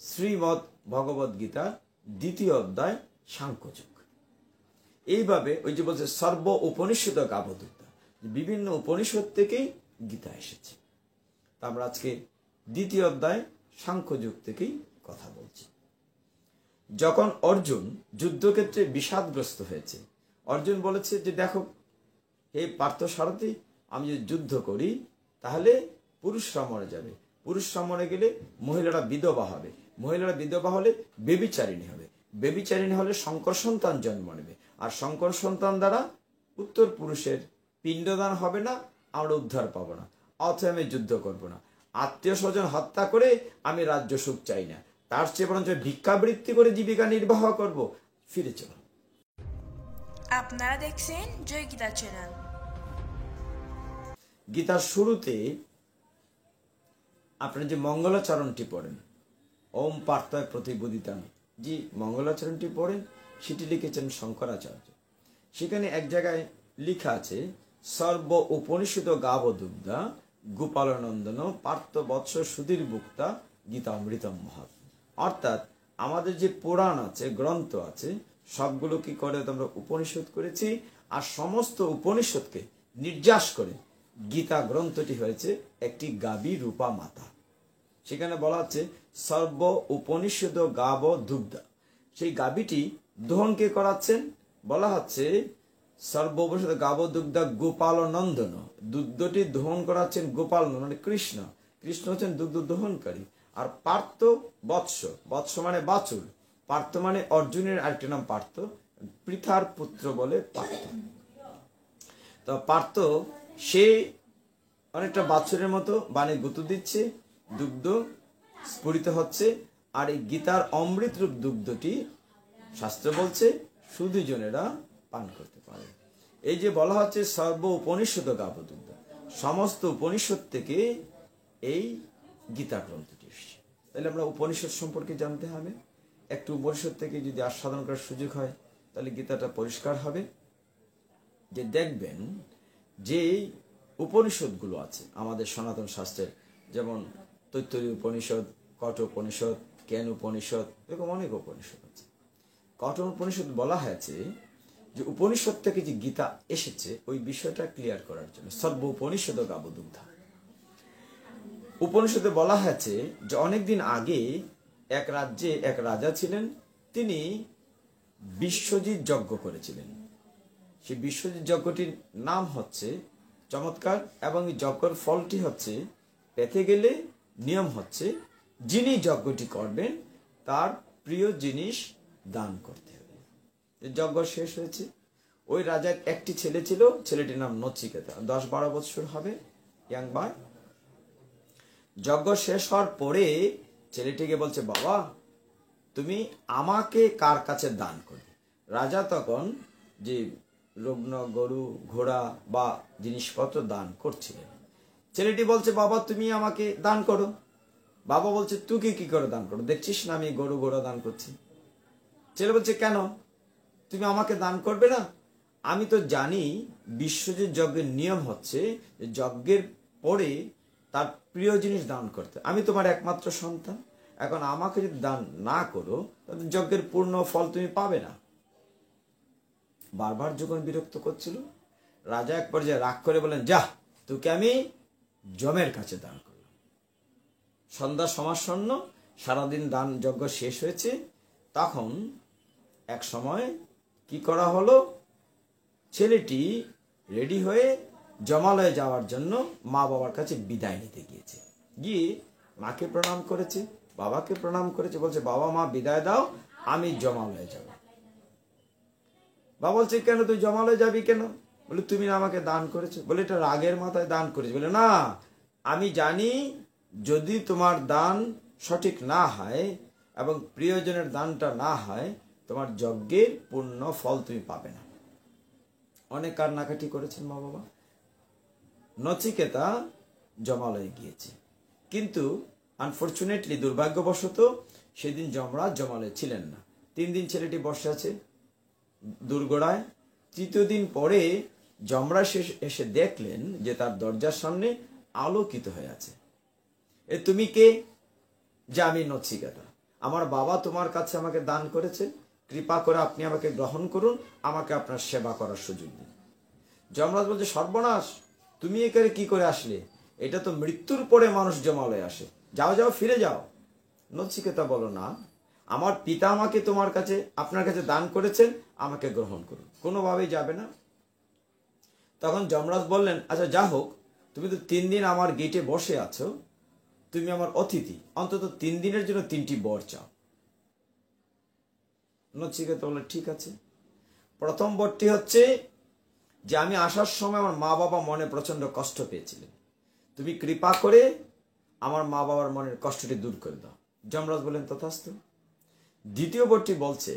শ্রীমদ্ ভগবদ গীতার 2য় অধ্যায় সাংখ্যযোগ। এইভাবে ওই যে বলছে সর্ব উপনিষদ গাবদুগ্ধা, বিভিন্ন উপনিষদ থেকেই গীতা এসেছে। তা আমরা আজকে 2য় অধ্যায় সাংখ্যযোগ থেকেই কথা বলছি। যখন অর্জুন যুদ্ধক্ষেত্রে বিষাদগ্রস্ত হয়েছে, অর্জুন বলেছে যে দেখো হে পার্থ সারথি, আমি যদি যুদ্ধ করি তাহলে পুরুষরা মরে যাবে, পুরুষরা মরে গেলে মহিলারা বিধবা হবে, মহিলারা বিধবা হলে বেবিচারিণী হবে, বেবিচারিণী হলে শঙ্কর সন্তান জন্ম নেবে, আর শঙ্কর সন্তান দ্বারা উত্তর পুরুষের পিণ্ডদান হবে না, আমরা উদ্ধার পাবো না, অথবা আমি যুদ্ধ করব না, আত্মীয় স্বজন হত্যা করে আমি রাজ্য সুখ চাই না, তার চেয়ে বরঞ্চ ভিক্ষাবৃত্তি করে জীবিকা নির্বাহ করব, ফিরে চলো। আপনারা দেখছেন জয় গীতা চ্যানেল। গীতার শুরুতে আপনারা যে মঙ্গলাচরণটি পড়েন, ওম পার্থয় প্রতিবোদিতাম, যে মঙ্গলাচরণটি পড়েন সেটি লিখেছেন শঙ্করাচার্য। সেখানে এক জায়গায় লেখা আছে সর্ব উপনিষদ গাবদুগ্ধা গোপালনন্দন পার্থ বৎস সুধীর বুক্তা গীতা অমৃতম মহৎ। অর্থাৎ আমাদের যে পুরাণ আছে, গ্রন্থ আছে, সবগুলো কি করে আমরা উপনিষদ করেছি, আর সমস্ত উপনিষদকে নির্যাস করে গীতা গ্রন্থটি হয়েছে একটি গাবি রূপা মাতা। সেখানে বলা হচ্ছে সর্ব উপনিষদ গাব দুগ্ধা, সেই গাবিটি দোহনকে করাচ্ছেন, বলা হচ্ছে সর্ব উপনিষদ গাব দুগ্ধা গোপাল নন্দন, দুগ্ধটি দোহন করাচ্ছেন গোপাল মানে কৃষ্ণ, কৃষ্ণ হচ্ছেন দুগ্ধ দোহনকারী। আর পার্থ বৎস, বৎস মানে বাছুর, পার্থ মানে অর্জুনের আরেকটি নাম পার্থ, পৃথার পুত্র বলে পার্থ। তো পার্থ সে অনেকটা বাছুরের মতো বাণী গুঁতো দিচ্ছে, দুগ্ধ স্ফুরিত হচ্ছে, আর এই গীতার অমৃত রূপ দুগ্ধটি শাস্ত্র বলছে সুধীজনেরা পান করতে পারে। এই যে বলা হচ্ছে সর্ব উপনিষদ গাবদুগ্ধ, সমস্ত উপনিষদ থেকে এই গীতা গ্রন্থটি এসেছে। তাহলে আমরা উপনিষদ সম্পর্কে জানতে হবে, একটু উপনিষদ থেকে যদি আস্বাদন করার সুযোগ হয় তাহলে গীতাটা পরিষ্কার হবে। যে দেখবেন যে উপনিষদগুলো আছে আমাদের সনাতন শাস্ত্রের, যেমন তৈত্তরীয় উপনিষদ, কঠ উপনিষদ, কেন উপনিষদ, এরকম অনেক উপনিষদ আছে। কঠ উপনিষদ বলা হয়েছে যে উপনিষদ থেকে যে গীতা এসেছে ওই বিষয়টা ক্লিয়ার করার জন্য সর্ব উপনিষদ গাবদুগ্ধা। উপনিষদে বলা হয়েছে যে অনেকদিন আগে এক রাজ্যে এক রাজা ছিলেন, তিনি বিশ্বজিৎ যজ্ঞ করেছিলেন। সেই বিশ্বজিৎ যজ্ঞটির নাম হচ্ছে চমৎকার, এবং এই যজ্ঞের ফলটি হচ্ছে পেতে গেলে নিয়ম হচ্ছে যিনি যজ্ঞটি করবেন তার প্রিয় জিনিস দান করতে হবে। যজ্ঞ শেষ হয়েছে, ওই রাজার একটি ছেলে ছিল, ছেলেটির নাম নচিকেতা, 10-12 বছর হবে, ইয়াং বয়। যজ্ঞ শেষ হওয়ার পরে ছেলেটিকে বলছে, বাবা তুমি আমাকে কার কাছে দান করবে। রাজা তখন যে রত্ন, গরু, ঘোড়া বা জিনিসপত্র দান করছিলেন। ছেলেটি বলছে, বাবা তুমি আমাকে দান করো। বাবা বলছে, তুই কি করে দান করো, দেখছিস না আমি গরু ঘোড়া দান করছি। ছেলে বলছে, কেন তুমি আমাকে দান করবে না? আমি তো জানি বিশ্বজিৎ যজ্ঞের নিয়ম হচ্ছে যজ্ঞের পরে তার প্রিয় জিনিস দান করতে, আমি তোমার একমাত্র সন্তান, এখন আমাকে যদি দান না করো তাহলে যজ্ঞের পূর্ণ ফল তুমি পাবে না। বারবার যখন বিরক্ত করছিল, রাজা এক পর্যায়ে রাগ করে বলেন, যা তোকে আমি যমের কাছে দান করলাম। সন্ধ্যা সমাসন্ন, সারাদিন দান যজ্ঞ শেষ হয়েছে। তখন এক সময় কি করা হলো, ছেলেটি রেডি হয়ে জমালয়ে যাওয়ার জন্য মা বাবার কাছে বিদায় নিতে গিয়েছে। গিয়ে মাকে প্রণাম করেছে, বাবাকে প্রণাম করেছে, বলছে, বাবা মা বিদায় দাও, আমি জমালয়ে যাব। বাবা বলছে, কেন তুই জমালয়ে যাবি কেন? বলে, তুমি না আমাকে দান করেছো। বলে, এটা রাগের মাথায় দান করেছি। বলে, না, আমি জানি যদি তোমার দান সঠিক না হয় এবং প্রিয়জনের দানটা না হয় তোমার যজ্ঞের পূর্ণ ফল তুমি পাবে না। অনেক কান্নাকাটি করেছেন মা বাবা। নচিকেতা জমালয়ে গিয়েছে, কিন্তু আনফরচুনেটলি দুর্ভাগ্যবশত সেদিন যমরাজ জমালয়ে ছিলেন না। 3 দিন ছেলেটি বসে আছে দুর্গড়ায়। 3য় দিন পরে যমরাজ এসে দেখলেন যে তার দরজার সামনে আলোকিত হয়ে আছে। তুমি কে? যে আমি নচিকেতা। আমার বাবা তোমার কাছে আমাকে দান করেছে, কৃপা করে আপনি আমাকে গ্রহণ করুন, আমাকে আপনার সেবা করার সুযোগ দিন। যমরাজ বলছে, সর্বনাশ, তুমি এখানে কি করে আসলে? এটা তো মৃত্যুর পরে মানুষ জমালয়ে আসে, যাও যাও, ফিরে যাও। নচিকেতা বলো, না, আমার পিতা আমাকে তোমার কাছে, আপনার কাছে দান করেছেন, আমাকে গ্রহণ করুন, কোনোভাবেই যাবে না। তখন যমরাজ বললেন, আচ্ছা যা হোক, তুমি তো 3 দিন আমার গেটে বসে আছো, তুমি আমার অতিথি, অন্তত 3 দিনের জন্য 3টি বর চাও। নচিকেতা বললেন, ঠিক আছে। প্রথম বরটি হচ্ছে যে আমি আসার সময় আমার মা বাবা মনে প্রচন্ড কষ্ট পেয়েছিলেন, তুমি কৃপা করে আমার মা বাবার মনের কষ্টটি দূর করে দাও। যমরাজ বললেন, তথাস্তু। দ্বিতীয় বরটি বলছে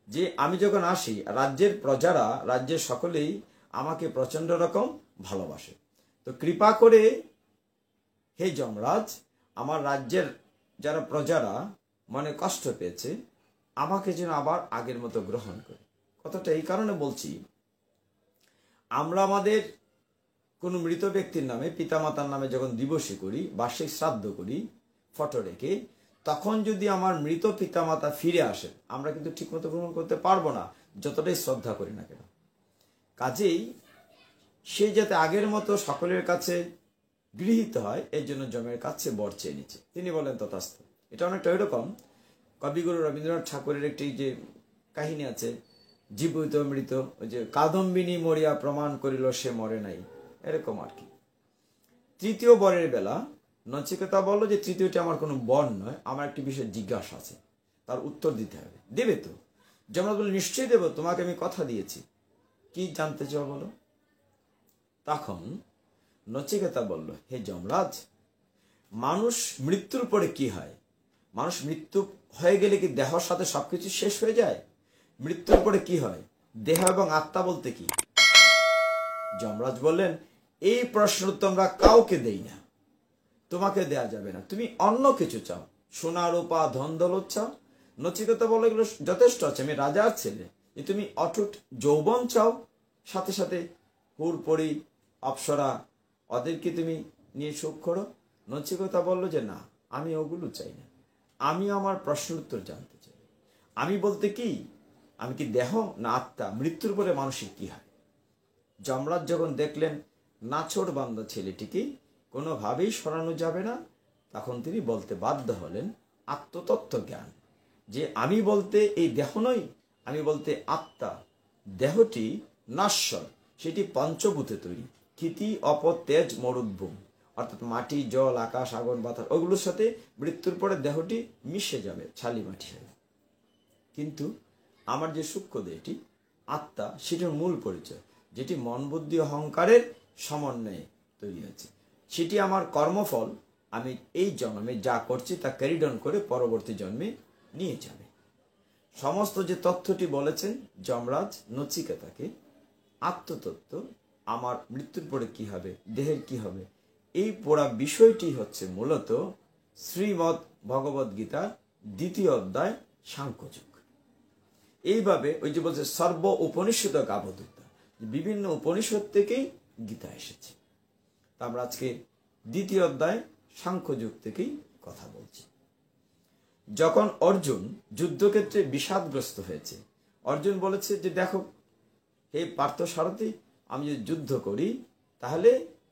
যে আমি যখন আসি, রাজ্যের প্রজারা, রাজ্যের সকলেই আমাকে প্রচন্ড রকম ভালোবাসে, তো কৃপা করে হে যমরাজ, আমার রাজ্যের যারা প্রজারা মনে কষ্ট পেয়েছে, আমাকে যেন আবার আগের মতো গ্রহণ করে। কথাটা এই কারণে বলছি, আমরা আমাদের কোনো মৃত ব্যক্তির নামে, পিতামাতার নামে যখন দিবসী করি, বার্ষিক শ্রাদ্ধ করি ফটো রেখে, তখন যদি আমার মৃত পিতামাতা ফিরে আসে, আমরা কিন্তু ঠিকমতো গ্রহণ করতে পারবো না, যতটাই শ্রদ্ধা করি না কেন। কাজেই সে যাতে আগের মতো সকলের কাছে গৃহীত হয়, এর জন্য যমের কাছে বর চেয়ে নিচ্ছে। তিনি বলেন, তথাস্তু। এটা অনেকটা এরকম, কবিগুরু রবীন্দ্রনাথ ঠাকুরের একটি যে কাহিনী আছে, জীবিত মৃত, ওই যে কাদম্বিনী মরিয়া প্রমাণ করিল সে মরে নাই, এরকম আর কি। তৃতীয় বরের বেলা নচিকেতা বলল যে তৃতীয়টি আমার কোনো বর নয়, আমার একটি বিষয় জিজ্ঞাসা আছে, তার উত্তর দিতে হবে। দেবে তো? যমরাজ বলল, নিশ্চয়ই দেব, তোমাকে আমি কথা দিয়েছি। কি জানতে চাও বলো। তখন নচিকেতা বলল, হে যমরাজ, মানুষ মৃত্যুর পরে কি হয়? মানুষ মৃত্যু হয়ে গেলে কি দেহর সাথে সবকিছু শেষ হয়ে যায়? মৃত্যুর পরে কি হয়? দেহ এবং আত্মা বলতে কি? যমরাজ বললেন, এই প্রশ্ন তো আমরা কাউকে দেই না, তোমাকে দেয়া যাবে না, তুমি অন্য কিছু চাও, সোনা রূপা ধন দৌলত চাও। নচিকেতা বলে, এগুলো যথেষ্ট আছে, আমি রাজার ছেলে, যে তুমি অটুট যৌবন চাও, সাথে সাথে হুর পরি অপ্সরা, ওদেরকে তুমি নিয়ে সুখ করো। নচিকেতা বলল যে না, আমি ওগুলো চাই না, আমি আমার প্রশ্নের উত্তর জানতে চাই। আমি বলতে কি, আমি কি দেহ না আত্মা? মৃত্যুর পরে মানুষের কি হয়? যমরাজ যখন দেখলেন নাছোড় বান্দা ছেলেটিকে কোনোভাবেই সরানো যাবে না, তখন তিনি বলতে বাধ্য হলেন আত্মতত্ত্ব জ্ঞান, যে আমি বলতে এই দেহ নই, আমি বলতে আত্মা। দেহটি নশ্বর, সেটি পঞ্চভূতে তৈরি, ক্ষিতি অপ তেজ মরুদ্ভূম, অর্থাৎ মাটি, জল, আকাশ, আগুন, বাতাস, ওগুলোর সাথে মৃত্যুর পরে দেহটি মিশে যাবে, ছালি মাটি হয়ে। কিন্তু আমার যে সূক্ষ্ম দেহটি আত্মা, সেটার মূল পরিচয়, যেটি মন বুদ্ধি অহংকারের সমন্বয়ে তৈরি হয়েছে, সেটি আমার কর্মফল, আমি এই জন্মে যা করছি তা ক্যারিডন করে পরবর্তী জন্মে নিয়ে যাবে। সমস্ত যে তথ্যটি বলেছেন যমরাজ নচিকেতাকে, আত্মতত্ত্ব, আমার মৃত্যুর পরে কি হবে, দেহের কি হবে, এই পুরা বিষয়টি হচ্ছে মূলত শ্রীমদ্ ভগবদ গীতার 2য় অধ্যায় সাংখ্যযোগ। এইভাবে ওই যে বলছে সর্ব উপনিষদ গাবদূতা, বিভিন্ন উপনিষদ থেকেই গীতা এসেছে। তা আমরা আজকে 2য় অধ্যায় সাংখ্যযোগ থেকেই কথা বলছি। যখন অর্জুন যুদ্ধক্ষেত্রে বিষাদগ্রস্ত হয়েছে, অর্জুন বলেছে যে দেখো হে পার্থ সারথি, আমি যদি যুদ্ধ করি তাহলে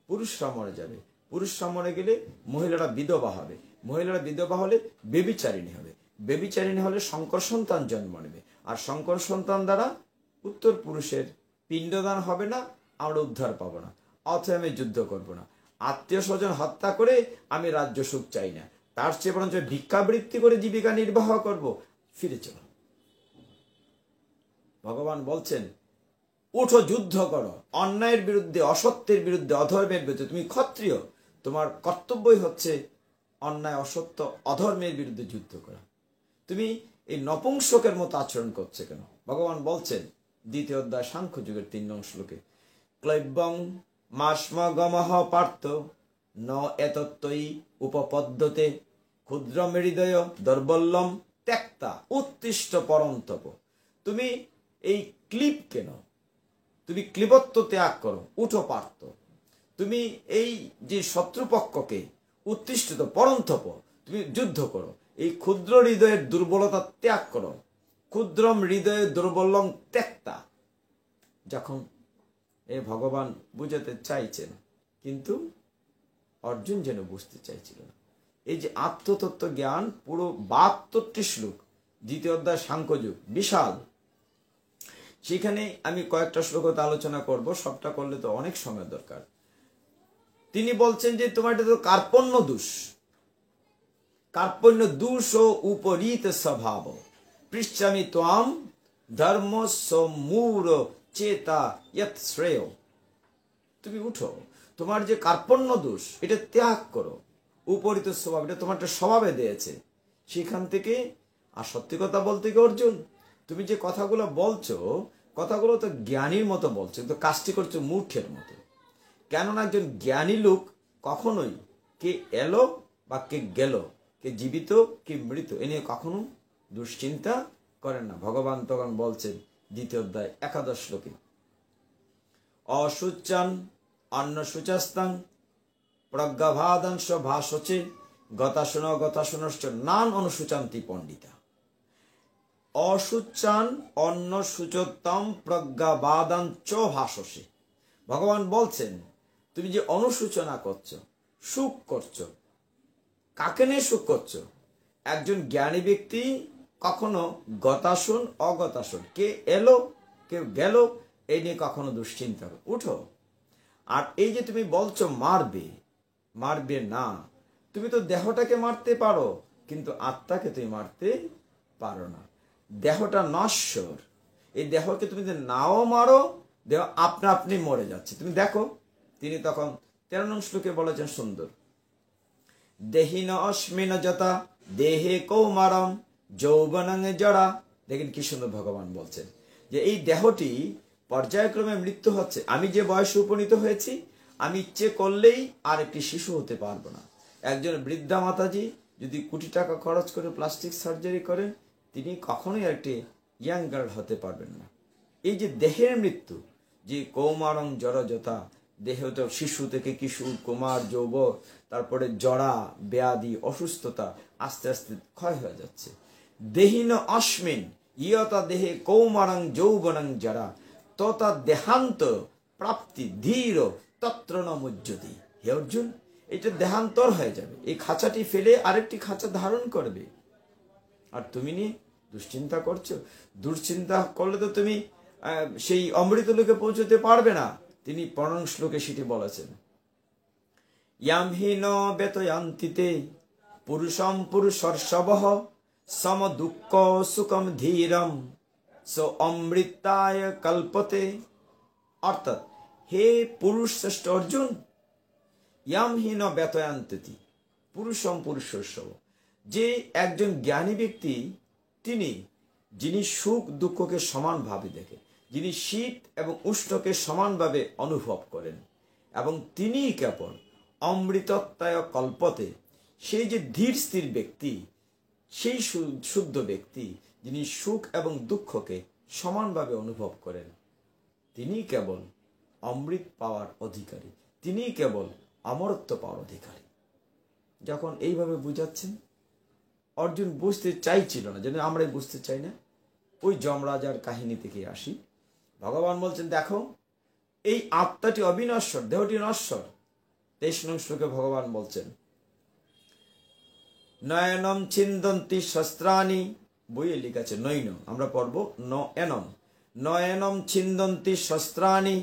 পুরুষরা মরে যাবে, পুরুষরা মরে গেলে মহিলারা বিধবা হবে, মহিলারা বিধবা হলে বেবিচারিণী হবে, বেবিচারিণী হলে শঙ্কর সন্তান জন্ম নেবে, আর শঙ্কর সন্তান দ্বারা উত্তর পুরুষের পিণ্ডদান হবে না, আমরা উদ্ধার পাবো না, অথবা আমি যুদ্ধ করব না, আত্মীয় স্বজন হত্যা করে আমি রাজ্য সুখ চাই না, তার চেয়ে বরঞ্চ ভিক্ষাবৃত্তি করে জীবিকা নির্বাহ করব, ফিরে চলো। ভগবান বলছেন, উঠো, যুদ্ধ করো, অন্যায়ের বিরুদ্ধে, অসত্যের বিরুদ্ধে, অধর্মের বিরুদ্ধে। তুমি ক্ষত্রিয়, তোমার কর্তব্যই হচ্ছে অন্যায়, অসত্য, অধর্মের বিরুদ্ধে যুদ্ধ করা। তুমি এই নপুংসকের মতো আচরণ করছে কেন? ভগবান বলছেন 2য় অধ্যায় সাংখ্যযোগের 3 নং শ্লোকে, ক্লৈব্যং মাস্মগমঃ পার্থ ন এতত্ত্বয়ি উপপদ্যতে ক্ষুদ্রম হৃদয় দৌর্বল্যম ত্যক্তা উত্তিষ্ঠ পরন্তপ। তুমি এই ক্লিপ কেন? তুমি ক্লিবত্ব ত্যাগ করো, উঠো পার্থ। তুমি এই যে শত্রুপক্ষকে উত্তিষ্ঠিত পরন্তপ, তুমি যুদ্ধ করো। এই ক্ষুদ্র হৃদয়ের দুর্বলতা ত্যাগ করো। ক্ষুদ্রম হৃদয়ে দুর্বলম ত্যাগতা। যখন ভগবান বুঝাতে চাইছেন, কিন্তু অর্জুন যেন বুঝতে চাইছিল না। এই যে আত্মতত্ত্ব জ্ঞান, পুরো 72টি শ্লোক, দ্বিতীয় অধ্যায় সাংখ্যযোগ, বিশাল। সেখানে আমি কয়েকটা শ্লোকতে আলোচনা করব, সবটা করলে তো অনেক সময় দরকার। তিনি বলছেন যে তোমার এটা তো কার্পণ্য দোষ, কার্পণ্য দোষ ও উপরীত স্বভাব, পৃচ্ছামি ত্বাম ধর্ম সমূর চেতা ইয়ৎ শ্রেয়। তুমি উঠো, তোমার যে কার্পণ্য দোষ এটা ত্যাগ করো। উপরীত স্বভাব, এটা তোমার একটা স্বভাবে দিয়েছে, সেখান থেকে। আর সত্যি কথা বলতে কি অর্জুন, তুমি যে কথাগুলো বলছো, কথাগুলো তো জ্ঞানীর মতো বলছো, কিন্তু কাজটি করছো মূর্খের মতো। কেননা একজন জ্ঞানী লোক কখনোই কে এলো বা কে গেল, কে জীবিত কে মৃত, এ নিয়ে কখনো দুশ্চিন্তা করেন না। ভগবান তখন বলছেন দ্বিতীয় অধ্যায় 11 শ্লোকে, অশুচান অন্ন শুচাস্তাং প্রজ্ঞাভাদাংশ ভাষচে গতাশুনশ্চ নান অনুসূচান্তি পণ্ডিতা। অশুচান অন্ন শুচোত্তম প্রজ্ঞাবাদাঞ্চ ভাষসে। ভগবান বলছেন তুমি যে অনুসূচনা করছো, সুখ করছো, কাকে নিয়ে সুখ করছো? একজন জ্ঞানী ব্যক্তি কখনো গতাশুন অগতাশুন, কে এলো কেউ গেল, এই নিয়ে কখনো দুশ্চিন্তা করো। উঠো। আর এই যে তুমি বলছো মারবে, মারবে না। তুমি তো দেহটাকে মারতে পারো, কিন্তু আত্মাকে তুমি মারতে পারো না। দেহটা নশ্বর, এই দেহকে তুমি যদি নাও মারো, দেহ আপনা আপনি মরে যাচ্ছে। তুমি দেখো, তিনি তখন 13 নং শ্লোকে বলেছেন সুন্দর, দেহিন অস্মিন যথা দেহে কৌমারম যৌবনং জরা। দেখেন কি সুন্দর ভগবান বলছেন যে এই দেহটি পর্যায়ক্রমে মৃত্যু হচ্ছে। আমি যে বয়সে উপনীত হয়েছি, আমি ইচ্ছে করলেই আর একটি শিশু হতে পারবো না। একজন বৃদ্ধা মাতাজি যদি কোটি টাকা খরচ করে প্লাস্টিক সার্জারি করেন, তিনি কখনোই একটি ইয়াং গার্ল হতে পারবেন না। এই যে দেহের মৃত্যু, যে কৌমারং জড়যথা, দেহ তো শিশু থেকে কিশোর, কুমার, যৌবক, তারপরে জরা ব্যাধি অসুস্থতা আস্তে আস্তে ক্ষয় হয়ে যাচ্ছে। দেহিন অস্মিন ইয়তা দেহে কৌমারং যৌবনং যারা তথা দেহান্ত প্রাপ্তি ধীর তত্র ন মুজ্জতি। হে অর্জুন, এটা দেহান্তর হয়ে যাবে, এই খাঁচাটি ফেলে আরেকটি খাঁচা ধারণ করবে। আর তুমি নিয়ে দুশ্চিন্তা করছো। দুশ্চিন্তা করলে তো তুমি সেই অমৃত লোকে পৌঁছতে পারবে না। তিনি 15 শ্লোকে সেটি বলেছেন, ইয়ামহীন বেতয়ান্তিতে পুরুষম পুরুষর্ষবঃ সম দুঃখ সুখম ধীরম স অমৃতায় কল্পতে। অর্থাৎ হে পুরুষ শ্রেষ্ঠ অর্জুন, ইয়ামহীন বেতয়ান্তিতি পুরুষম পুরুষর্ষব, যে একজন জ্ঞানী ব্যক্তি, তিনি যিনি সুখ দুঃখকে সমানভাবে দেখে, যিনি শীত এবং উষ্ণকে সমানভাবে অনুভব করেন, এবং তিনি কেবল অমৃতত্বায় কল্পতে, সেই যে ধীর স্থির ব্যক্তি, সেই শুদ্ধ ব্যক্তি যিনি সুখ এবং দুঃখকে সমানভাবে অনুভব করেন, তিনি কেবল অমৃত পাওয়ার অধিকারী, তিনি কেবল অমরত্ব পাওয়ার অধিকারী। যখন এইভাবে বুঝাচ্ছেন, অর্জুন বুঝতে চাইছিল না, যেন আমরাই বুঝতে চাই না। ওই যমরাজার কাহিনী থেকে আসি। ভগবান বলছেন দেখো, এই আত্মাটি অবিনশ্বর, দেহটি নশ্বর। 23 নং শ্লোকে ভগবান বলছেন, নয়নম ছিন্দন্তি শস্ত্রাণি, বইয়ে লেখা আছে নৈন, আমরা পড়ব নয়নম। নয়নম ছিন্দন্তি শস্ত্রাণি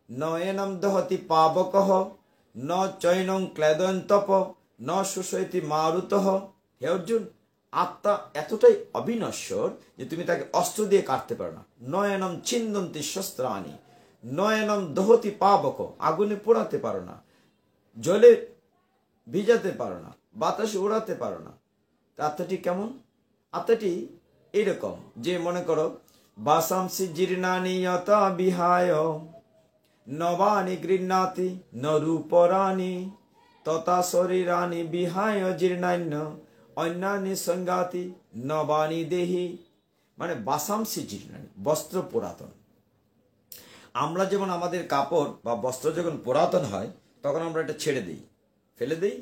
নয়নম দহতি পাবকঃ ন চৈনং ক্লেদন্তপ ন শুষয়তি মারুতঃ। হে অর্জুন, আত্মা এতটাই অবিনশ্বর যে তুমি তাকে অস্ত্র দিয়ে কাটতে পারো না। নয়নম ছিন্দন্তি শস্ত্রাণি নয়নম দহতি পাবক, আগুনে পোড়াতে পারো না, জলে ভিজাতে পারো না, বাতাসে উড়াতে পারো না। আত্মাটি কেমন? আত্মাটি এরকম যে, মনে করো বাসাংসি জীর্ণানি যথা বিহায় নবানি গৃহ্ণাতি ন রূপরানি তথা শরীরানি বিহায় জীর্ণান্য অন্যান্য সংগাতি নবানি দেহি। মানে বাসাংসি জীর্ণানি, বস্ত্র পুরাতন। আমরা যেমন আমাদের কাপড় বা বস্ত্র যখন পুরাতন হয়, তখন আমরা এটা ছেড়ে দিই, ফেলে দিই,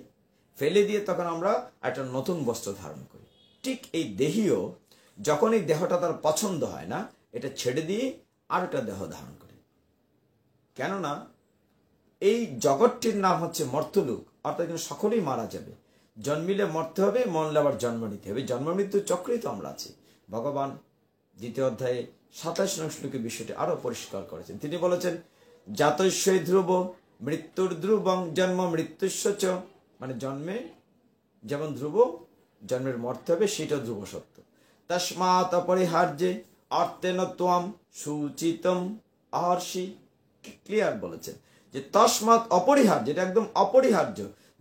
ফেলে দিয়ে তখন আমরা একটা নতুন বস্ত্র ধারণ করি। ঠিক এই দেহীও যখন এই দেহটা তার পছন্দ হয় না, এটা ছেড়ে দিয়ে আর একটা দেহ ধারণ করে। কেননা এই জগৎটির নাম হচ্ছে মর্তলোক, অর্থাৎ এখানে সকলেই মারা যাবে। জন্মিলে মরতে হবে, মরলে আবার জন্ম নিতে হবে। জন্ম মৃত্যুর চক্রেই তো আমরা আছি। ভগবান 2 অধ্যায়ে 27 নং শ্লোকে বিষয়টি আরো পরিষ্কার করেছেন। তিনি বলেছেন, জাতস্যই ধ্রুব মৃত্যুর ধ্রুবং জন্ম মৃত্যুস্য চ, মানে জন্মে যেমন ধ্রুব, জন্মের মরতে হবে, সেটা ধ্রুব সত্য। তস্মাৎ অপরিহার্যে অর্থেন ত্বম সুচিতম অহর্ষি। ক্লিয়ার বলেছেন যে তস্মাৎ অপরিহার্য, এটা একদম অপরিহার্য।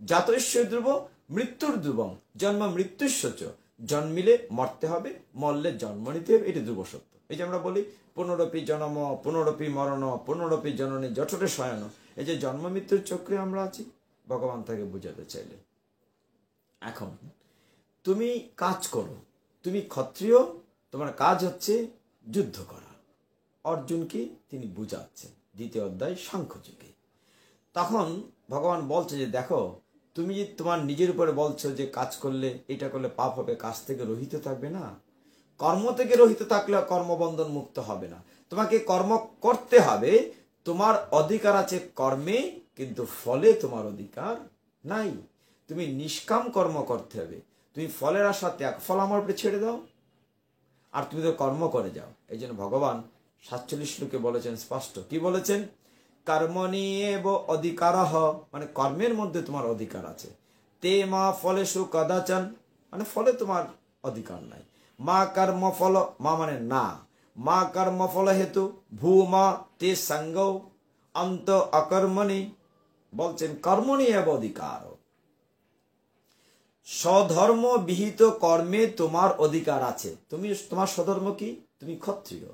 জাতস্যই ধ্রুব মৃত্যুর ধ্রুবং জন্ম মৃত্যুস্য চ, জন্মিলে মরতে হবে, মরলে জন্ম নিতে হবে, এটি ধ্রুব সত্য। এই যে আমরা বলি পুনরপি জনম পুনরপি মরণ পুনরপি জননী জঠরে শয়ন, এই যে জন্ম মৃত্যুর চক্রে আমরা আছি, ভগবান তাকে বুঝাতে চাইলে। এখন তুমি কাজ করো, তুমি ক্ষত্রিয়, তোমার কাজ হচ্ছে যুদ্ধ করা। অর্জুনকে তিনি বুঝাচ্ছেন 2 অধ্যায় সাংখ্যযোগে। তখন ভগবান বলছে যে দেখো, তুমি যে তোমার নিজের উপরে বলছো যে কাজ করলে এটা করলে পাপ হবে, কাজ থেকে রহিত থাকবে না, কর্ম থেকে রহিত থাকলে কর্মবন্ধন মুক্ত হবে না। তোমাকে কর্ম করতে হবে, তোমার অধিকার আছে কর্মে, কিন্তু ফলে তোমার অধিকার নাই। তুমি নিষ্কাম কর্ম করতে হবে, তুমি ফলের আশা ত্যাগ, ফল আমার উপরে ছেড়ে দাও, আর তুমি তো কর্ম করে যাও। এই জন্য ভগবান 47 শ্লোকে বলেছেন স্পষ্ট, কি বলেছেন, কর্মণি এব অধিকারঃ, মানে কর্মের মধ্যে তোমার অধিকার আছে। তে মা ফলেষু কদাচন, মানে ফলে তোমার অধিকার নাই। মা কর্ম ফল, মা মানে না, মা কর্ম ফল হেতু ভূমা তে সঙ্গ অন্ত অকর্মণি। বলছেন কর্মণি এব অধিকার, স্বধর্ম বিহিত কর্মে তোমার অধিকার আছে। তুমি, তোমার স্বধর্ম কি? তুমি ক্ষত্রিয়,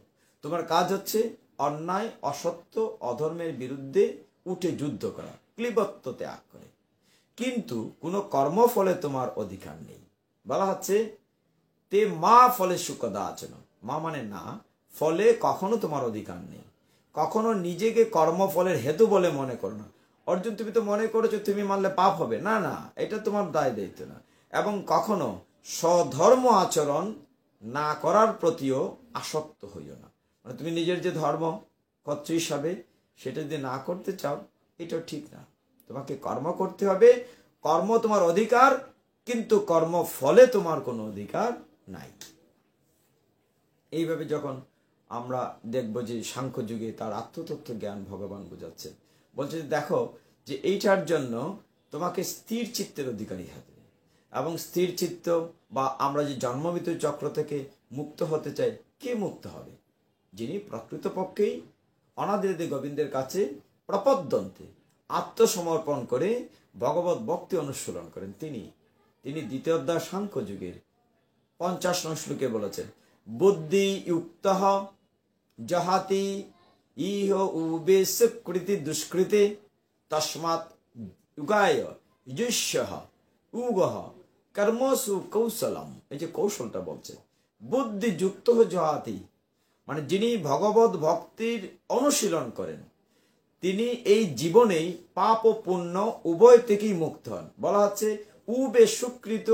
তোমার কাজ হচ্ছে অন্যায় অসত্য অধর্মের বিরুদ্ধে উঠে যুদ্ধ করা, ক্লিবত্ব ত্যাগ করে। কিন্তু কোনো কর্মফলে তোমার অধিকার নেই। বলা হচ্ছে তে মা ফলে সুকদা আচন, মা মানে না, ফলে কখনো তোমার অধিকার নেই। কখনো নিজেকে কর্মফলের হেতু বলে মনে করো না। অর্জুন, তুমি তো মনে করেছো তুমি মানলে পাপ হবে, না না, এটা তোমার দায় দায়িত্ব না। এবং কখনো স্বধর্ম আচরণ না করার প্রতিও আসক্ত হইও না। মানে তুমি নিজের যে ধর্ম কর্তৃ হিসাবে সেটা যদি না করতে চাও, এটা ঠিক না। তোমাকে কর্ম করতে হবে, কর্ম তোমার অধিকার, কিন্তু কর্ম ফলে তোমার কোনো অধিকার নাই। এইভাবে যখন আমরা দেখব যে সাংখ্য যুগে তার আত্মতত্ত্ব জ্ঞান ভগবান বোঝাচ্ছেন, বলছে যে দেখো যে এইটার জন্য তোমাকে স্থির চিত্তের অধিকারী হবে। এবং স্থির চিত্ত বা আমরা যে জন্মমৃত্যু চক্র থেকে মুক্ত হতে চাই, কে মুক্ত হবে? যিনি প্রকৃতপক্ষেই অনাদিতে গোবিন্দের কাছে প্রপদ্যন্তে আত্মসমর্পণ করে ভগবত ভক্তি অনুশীলন করেন, তিনি 2 অধ্যায় সাংখ্য যুগের 50 নং শ্লোকে বলেছেন, বুদ্ধি যুক্ত জহাতি ইহ উবে সুকৃতি দুষ্কৃতি তস্মাৎ যুগায় যুষ্য উগহ কর্মসু কৌশলম। এই যে কৌশলটা বলছে, বুদ্ধি যুক্ত জহাতি, মানে যিনি ভগবত ভক্তির অনুশীলন করেন, তিনি এই জীবনেই পাপ ও পুণ্য উভয় থেকেই মুক্ত হন। বলা হচ্ছে উবে সুকৃত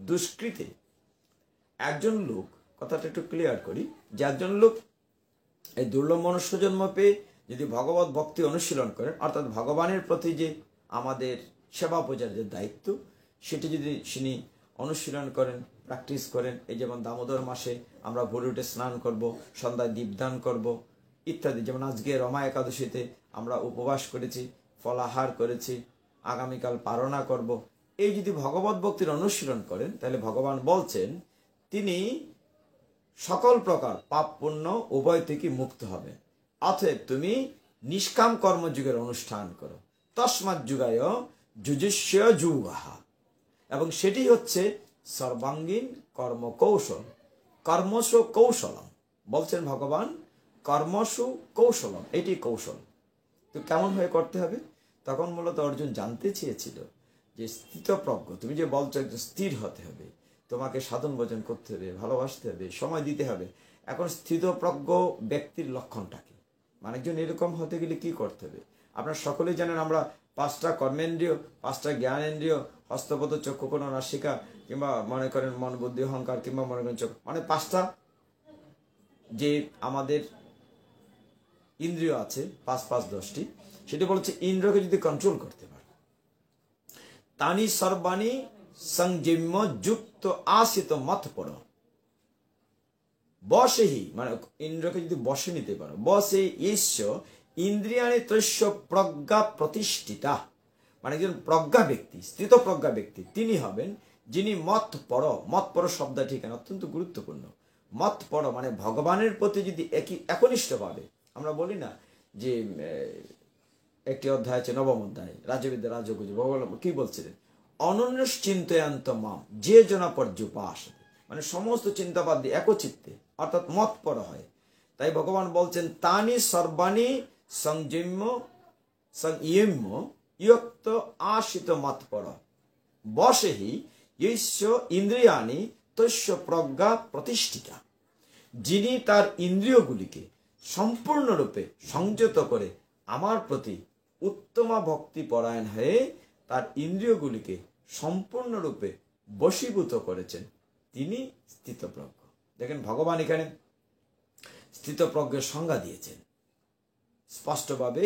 দুষ্কৃতে। একজন লোক, কথাটা একটু ক্লিয়ার করি, যে একজন লোক এই দুর্লভ মনুষ্য জন্ম পেয়ে যদি ভগবত ভক্তি অনুশীলন করেন, অর্থাৎ ভগবানের প্রতি যে আমাদের সেবা পূজার যে দায়িত্ব, সেটি যদি তিনি অনুশীলন করেন, প্র্যাকটিস করেন, এই যেমন দামোদর মাসে আমরা ভোরে উঠে স্নান করব, সন্ধ্যায় দীপদান করব ইত্যাদি, যেমন আজকে রমা একাদশীতে আমরা উপবাস করেছি, ফলাহার করেছি, আগামীকাল পারণা করব, এই যদি ভগবত ভক্তির অনুশীলন করেন, তাহলে ভগবান বলছেন তিনি সকল প্রকার পাপ পুণ্য উভয় থেকে মুক্ত হবে। অতএব তুমি নিষ্কাম কর্মযুগের অনুষ্ঠান করো, তস্মাৎ যুগায় যুজস্য যুগাহা, এবং সেটি হচ্ছে সর্বাঙ্গীন কর্মকৌশল। কর্মসু কৌশলম বলছেন ভগবান, কর্মসু কৌশলম, এটি কৌশল। তো কেমন হয়ে করতে হবে? তখন মূলত অর্জুন জানতে চেয়েছিল যে স্থিতপ্রজ্ঞ, তুমি যে বলছো একজন স্থির হতে হবে, তোমাকে সাধন ভজন করতে হবে, ভালোবাসতে হবে, সময় দিতে হবে। এখন স্থিতপ্রজ্ঞ ব্যক্তির লক্ষণটা কি? মানে একজন এরকম হতে গেলে কি করতে হবে? আপনারা সকলেই জানেন আমরা 5টা কর্মেন্দ্রিয়, 5টা জ্ঞানেন্দ্রিয়, হস্তপদ চক্ষু কোণ নাসিকা, কিংবা মনে করেন মন বুদ্ধি অহংকার, কিংবা মনে করেন চোখ, মানে 5টা যে আমাদের ইন্দ্রিয় আছে, 5-5-10টি, সেটা বলছে ইন্দ্রিয়কে যদি কন্ট্রোল করতে পারে, তানি সর্বাণী সংযম্য যুক্ত আসিত মত পড়, বশেহি, মানে ইন্দ্রকে যদি বসে নিতে পারো, বসে ঈশ্বর ইন্দ্রিয়াণী তস্য প্রজ্ঞা প্রতিষ্ঠিতা, মানে একজন প্রজ্ঞা ব্যক্তি, স্থিত প্রজ্ঞা ব্যক্তি তিনি হবেন যিনি মত পড় শব্দটি এখানে অত্যন্ত গুরুত্বপূর্ণ। মত পড় মানে ভগবানের প্রতি যদি একনিষ্ঠ ভাবে, আমরা বলি না যে একটি অধ্যায় আছে, 9ম অধ্যায়, রাজবিদ্যা রাজগুজ, ভগবান কি বলছিলেন, অনন্যশ্চিন্তয়ান্ত মাম যে জনা পর্যুপাস, মানে সমস্ত চিন্তাবাদ দিয়ে একচিত্তে, অর্থাৎ মত পড়া হয়। তাই ভগবান বলছেন তানি সর্বাণী সংযম্য সংযম্য ইয়ক্ত আশিত মত পড় বশেহি ঈশ্ব ইন্দ্রিয়াণী তস্য প্রজ্ঞা প্রতিষ্ঠিতা, যিনি তার ইন্দ্রিয়গুলিকে সম্পূর্ণরূপে সংযত করে আমার প্রতি উত্তমা ভক্তি পরায়ণ হয়ে তার ইন্দ্রিয়গুলিকে সম্পূর্ণরূপে বশীভূত করেছেন, তিনি স্থিতপ্রজ্ঞ। দেখেন ভগবান এখানে স্থিতপ্রজ্ঞের সংজ্ঞা দিয়েছেন স্পষ্টভাবে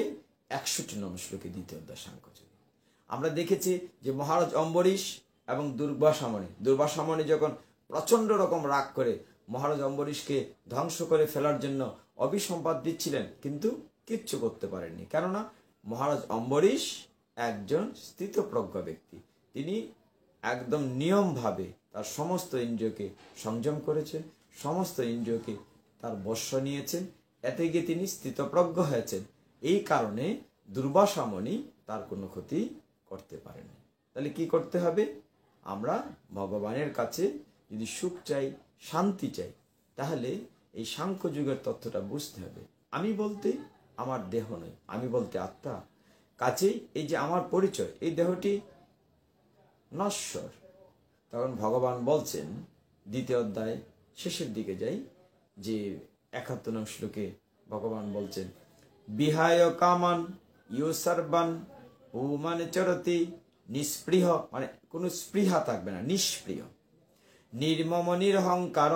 61 নম্বর শ্লোকে, 2য় অধ্যায় সাংখ্যযোগে। আমরা দেখেছি যে মহারাজ অম্বরীশ এবং দুর্বাসামণি যখন প্রচন্ড রকম রাগ করে মহারাজ অম্বরীশকে ধ্বংস করে ফেলার জন্য অভিসম্পাদ দিচ্ছিলেন, কিন্তু কিচ্ছু করতে পারেননি, কেননা মহারাজ অম্বরীশ একজন স্থিতপ্রজ্ঞ ব্যক্তি, তিনি একদম নিয়মভাবে তার সমস্ত ইন্দ্রিয়কে সংযম করেছেন, সমস্ত ইন্দ্রিয়কে তার বশ্য নিয়েছেন, এতে গিয়ে তিনি স্থিতপ্রজ্ঞ হয়েছেন। এই কারণে দুর্বাসামণি তার কোনো ক্ষতি করতে পারেনি। তাহলে কি করতে হবে? আমরা ভগবানের কাছে যদি সুখ চাই, শান্তি চাই, তাহলে এই সাংখ্য যুগের তথ্যটা বুঝতে হবে। আমি বলতে আমার দেহ নয়, আমি বলতে আত্মা। কাছেই এই যে আমার পরিচয়, এই দেহটি নশ্বর। তখন ভগবান বলছেন 2য় অধ্যায় শেষের দিকে যাই, যে 71 নং শ্লোকে ভগবান বলছেন বিহায় কামান ইউ সর্বান হুমান চরতি নিষ্পৃহ, মানে কোনো স্পৃহা থাকবে না, নিষ্প্রিয়, নির্মম নিরহংকার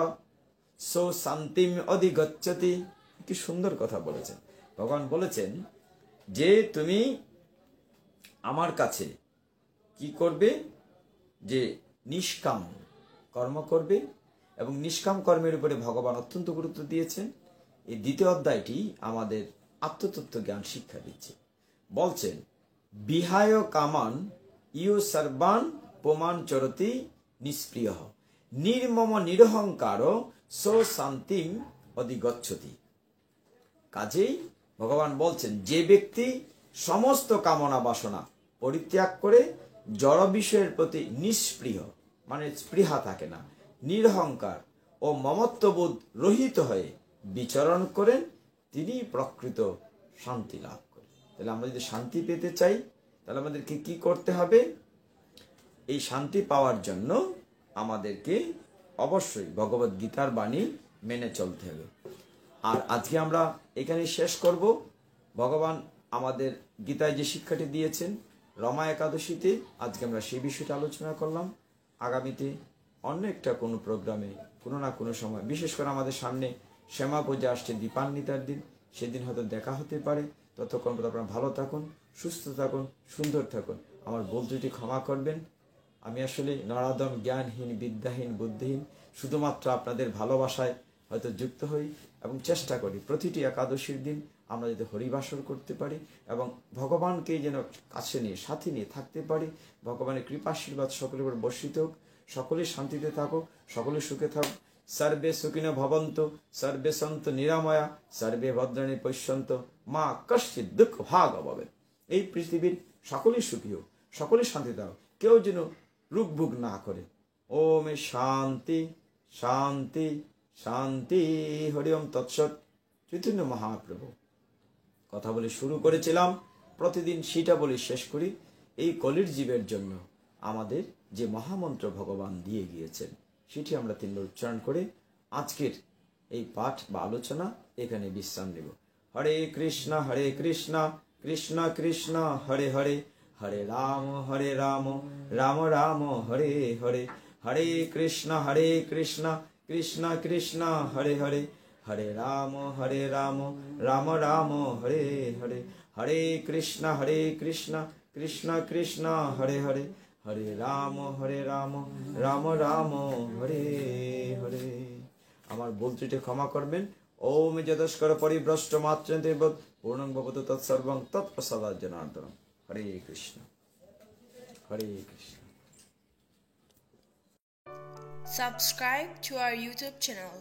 সো শান্তিম অধিগচ্ছতি। কি সুন্দর কথা বলেছেন ভগবান। বলেছেন যে তুমি আমার কাছে কি করবে, যে নিষ্কাম কর্ম করবে, এবং নিষ্কাম কর্মের উপরে ভগবান অত্যন্ত গুরুত্ব দিয়েছেন। এই 2য় অধ্যায়টি আমাদের আত্মতত্ত্ব জ্ঞান শিক্ষা দিচ্ছে। বলছেন বিহায় কামান ইউ সর্বান প্রমাণ চরতি নিষ্প্রিয় নির্মম নিরহংকার সো শান্তিম অধিগচ্ছতি। কাজেই ভগবান বলছেন যে ব্যক্তি সমস্ত কামনা বাসনা পরিত্যাগ করে জড় বিষয়ের প্রতি নিষ্প্রিয়, মানে স্পৃহা থাকে না, নিরহংকার ও মমত্ববোধ রহিত হয়ে বিচরণ করেন, তিনি প্রকৃত শান্তি লাভ করেন। তাহলে আমরা যদি শান্তি পেতে চাই, তাহলে আমাদেরকে কি করতে হবে? এই শান্তি পাওয়ার জন্য আমাদেরকে অবশ্যই ভগবদ গীতার বাণী মেনে চলতে হবে। আর আজকে আমরা এখানে শেষ করব। ভগবান আমাদের গীতায় যে শিক্ষাটি দিয়েছেন রমা একাদশীতে, আজকে আমরা সেই বিষয়টা আলোচনা করলাম। আগামীতে অন্য একটা কোনো প্রোগ্রামে কোনো না কোনো সময়, বিশেষ করে আমাদের সামনে শ্যামা পূজা আসছে, দীপান্বিতার দিন, সেদিন হয়তো দেখা হতে পারে। ততক্ষণ পর্যন্ত আপনারা ভালো থাকুন, সুস্থ থাকুন, সুন্দর থাকুন। আমার ভুল ত্রুটি ক্ষমা করবেন। আমি আসলে নরাধম, জ্ঞানহীন, বিদ্যাহীন, বুদ্ধিহীন, শুধুমাত্র আপনাদের ভালোবাসায় হয়তো যুক্ত হই এবং চেষ্টা করি প্রতিটি একাদশীর দিন আমরা যাতে হরিবাসর করতে পারি এবং ভগবানকে যেন কাছে নিয়ে, সাথে নিয়ে থাকতে পারি। ভগবানের কৃপাশীর্বাদ সকলের উপর বর্ষিত হোক, সকলে শান্তিতে থাকুক, সকলে সুখে থাকুক। সর্বে সুখিন ভবন্ত, সর্বে সন্ত নিরাময়া, সর্বে ভদ্রাণী পশ্যন্ত, মা কশ্চিৎ দুঃখ ভাগ অভবে। এই পৃথিবীর সকলেই সুখী হোক, সকলে শান্তিতে হোক, কেউ যেন রোগ ভোগ না করে। ওম শান্তি শান্তি শান্তি। হরি ওম তৎসৎ। চৈতন্য মহাপ্রভু কথা বলে শুরু করেছিলাম, প্রতিদিন সেটা বলে শেষ করি। এই কলির জীবের জন্য আমাদের যে মহামন্ত্র ভগবান দিয়ে গিয়েছেন, সেটি আমরা 3বার উচ্চারণ করে আজকের এই পাঠ বা আলোচনা এখানে বিশ্রাম নেব। হরে কৃষ্ণ কৃষ্ণ কৃষ্ণ হরে হরে, হরে রাম রাম রাম হরে হরে, হরে কৃষ্ণ কৃষ্ণ কৃষ্ণ হরে হরে হরে রাম রাম রাম হরে হরে হরে কৃষ্ণ কৃষ্ণ কৃষ্ণ হরে হরে হরে রাম রাম রাম হরে হরে। আমার ভুল ত্রুটি ক্ষমা করবেন। ওম যদস্কর পরিভ্রষ্ট মাত্রেন্দ্র পূর্ণং ভবতু তৎসর্বং তৎপ্রসাদাৎ জনার্দনম। হরে কৃষ্ণ হরে Krishna. Subscribe to our YouTube channel.